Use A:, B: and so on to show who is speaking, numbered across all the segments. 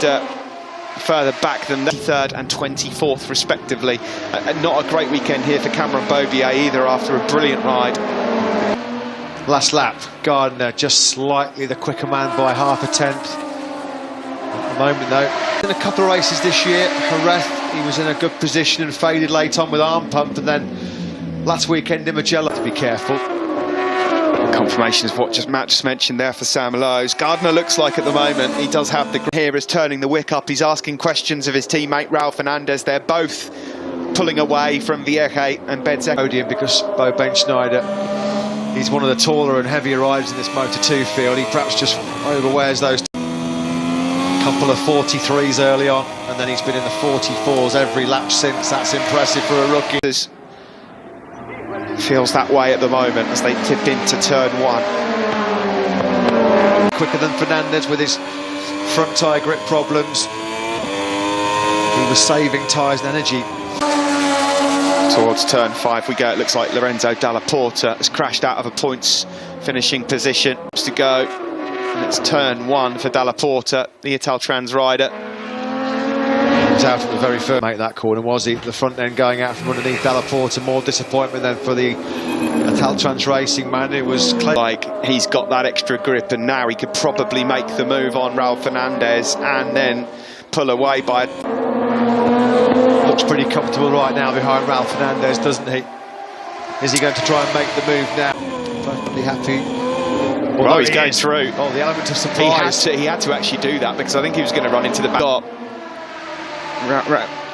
A: Further back than the 3rd and 24th respectively. Not a great weekend here for Cameron Beaubier either after a brilliant ride.
B: Last lap, Gardner just slightly the quicker man by half a tenth. At the moment though, in a couple of races this year, Jerez, he was in a good position and faded late on with arm pump, and then last weekend in Magellan, to be careful.
A: Confirmation is what Matt just mentioned there for Sam Lowe's. Gardner looks like at the moment he does have the here is turning the wick up. He's asking questions of his teammate Raul Fernandez. They're both pulling away from Vierge and Benzek.
B: Podium because Bo Benschneider, he's one of the taller and heavier riders in this Moto2 field. He perhaps just overwears those couple of 43s early on, and then he's been in the 44s every lap since. That's impressive for a rookie.
A: Feels that way at the moment as they tip into turn 1.
B: Quicker than Fernandez with his front tyre grip problems. He was saving tyres and energy.
A: Towards turn 5 we go. It looks like Lorenzo Dalla Porta has crashed out of a points finishing position. To go, and it's turn 1 for Dalla Porta, the Italtrans rider.
B: He was out at the very first make that corner, was he? The front end going out from underneath Dalla Porta. More disappointment then for the Italtrans Racing man, who was
A: like he's got that extra grip, and now he could probably make the move on Raul Fernandez and then pull away by.
B: Looks pretty comfortable right now behind Raul Fernandez, doesn't he? Is he going to try and make the move now? Perfectly happy.
A: Well, he's going through.
B: Oh, the element of surprise.
A: He had to actually do that because I think he was going to run into the back.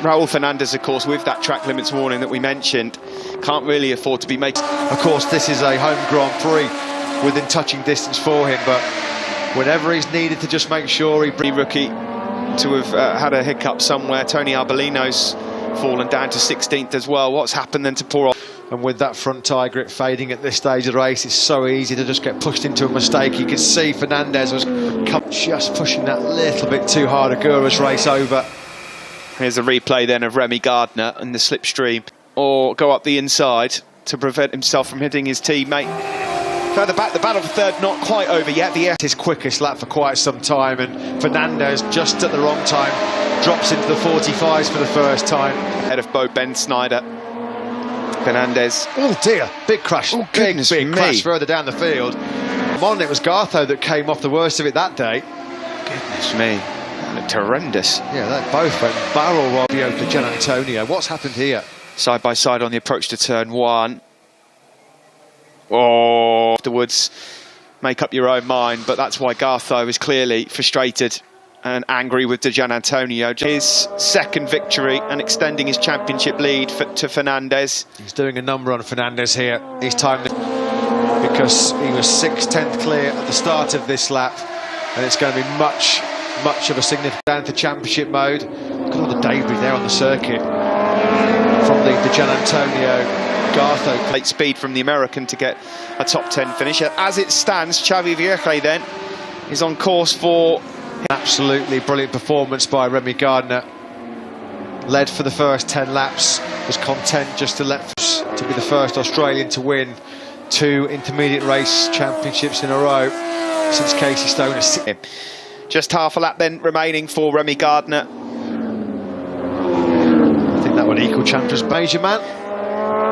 A: Raul Fernandez, of course, with that track limits warning that we mentioned, can't really afford to be making.
B: Of course, this is a home Grand Prix within touching distance for him, but whenever he's needed to just make sure he...
A: Rookie to have had a hiccup somewhere. Tony Arbolino's fallen down to 16th as well. What's happened then to poor...
B: And with that front tyre grip fading at this stage of the race, it's so easy to just get pushed into a mistake. You could see Fernandez was just pushing that little bit too hard. Agura's race over.
A: Here's a replay then of Remy Gardner and the slipstream, or go up the inside to prevent himself from hitting his teammate. Further back, the battle for third not quite over yet.
B: His quickest lap for quite some time, and Fernandez just at the wrong time drops into the 45s for the first time.
A: Ahead of Bo Benschneider. Fernandez.
B: Oh dear, big crash.
A: Oh, big
B: crash further down the field. It was Gartho that came off the worst of it that day.
A: Goodness me. Looked horrendous.
B: Yeah, they both went barrel roll for Gianantonio. What's happened here?
A: Side by side on the approach to turn 1. Oh, afterwards, make up your own mind, but that's why Gartho is clearly frustrated and angry with Gianantonio. His second victory and extending his championship lead to Fernandez.
B: He's doing a number on Fernandez here. He's timed it because he was 6/10 clear at the start of this lap, and it's going to be much of a significant down to championship mode. Look at all the debris there on the circuit from the Gianantonio Gartho.
A: Late speed from the American to get a top 10 finish. As it stands, Xavi Vierge then is on course for...
B: Absolutely brilliant performance by Remy Gardner. Led for the first 10 laps, was content just to be the first Australian to win 2 intermediate race championships in a row since Casey Stoner.
A: Just half a lap then remaining for Remy Gardner.
B: I think that would equal Chandra's major man.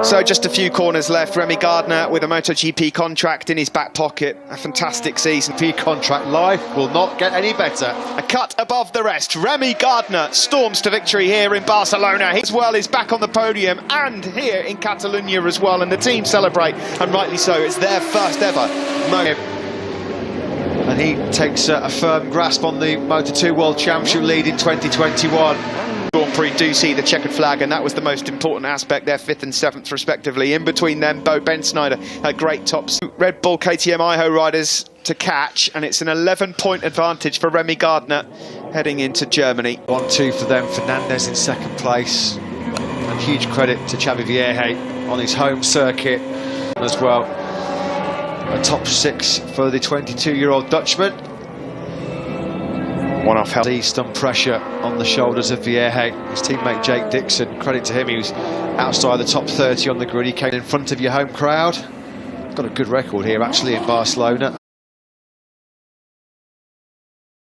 A: So just a few corners left. Remy Gardner with a MotoGP contract in his back pocket. A fantastic season.
B: Contract life will not get any better.
A: A cut above the rest. Remy Gardner storms to victory here in Barcelona. He as well is back on the podium and here in Catalunya as well. And the team celebrate, and rightly so. It's their first ever Moto.
B: And he takes a firm grasp on the Moto2 World Championship lead in 2021.
A: Grand Prix do see the checkered flag, and that was the most important aspect. They're 5th and 7th respectively. In between them, Bo Benschneider had great tops. Red Bull KTM Iho riders to catch, and it's an 11-point advantage for Remy Gardner heading into Germany.
B: 1-2 for them. Fernandez in second place, and huge credit to Xavi Vierge on his home circuit as well. A top 6 for the 22-year-old Dutchman.
A: One-off help.
B: Eased some pressure on the shoulders of Vierge. His teammate Jake Dixon, credit to him, he was outside the top 30 on the grid. He came in front of your home crowd. Got a good record here actually in Barcelona.